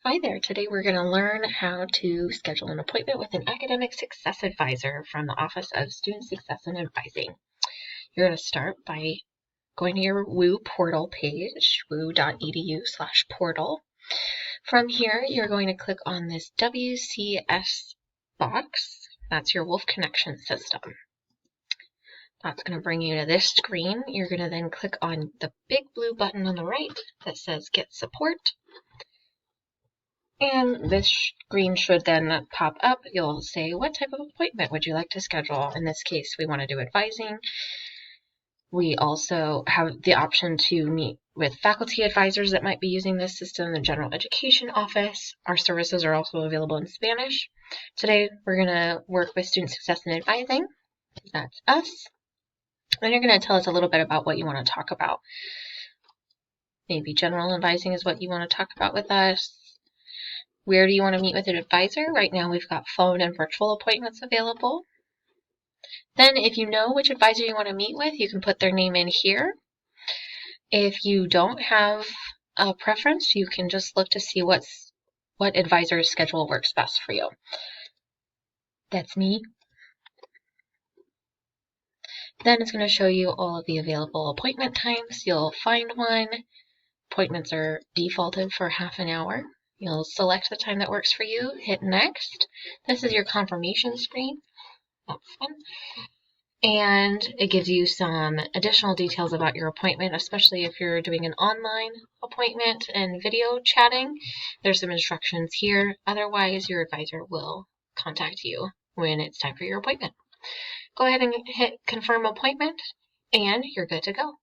Hi there. Today we're going to learn how to schedule an appointment with an academic success advisor from the Office of Student Success and Advising. You're going to start by going to your WOU portal page, wou.edu/portal. From here, you're going to click on this WCS box. That's your Wolf Connection system. That's going to bring you to this screen. You're going to then click on the big blue button on the right that says Get Support. And this screen should then pop up. You'll say, what type of appointment would you like to schedule? In this case, we want to do advising. We also have the option to meet with faculty advisors that might be using this system, the general education office. Our services are also available in Spanish. Today, we're going to work with student success and advising. That's us. Then you're going to tell us a little bit about what you want to talk about. Maybe general advising is what you want to talk about with us. Where do you want to meet with an advisor? Right now we've got phone and virtual appointments available. Then if you know which advisor you want to meet with, you can put their name in here. If you don't have a preference, you can just look to see what advisor's schedule works best for you. That's me. Then it's going to show you all of the available appointment times. You'll find one. Appointments are defaulted for half an hour. You'll select the time that works for you, hit next. This is your confirmation screen. That's fun. And it gives you some additional details about your appointment, especially if you're doing an online appointment and video chatting. There's some instructions here. Otherwise, your advisor will contact you when it's time for your appointment. Go ahead and hit confirm appointment, and you're good to go.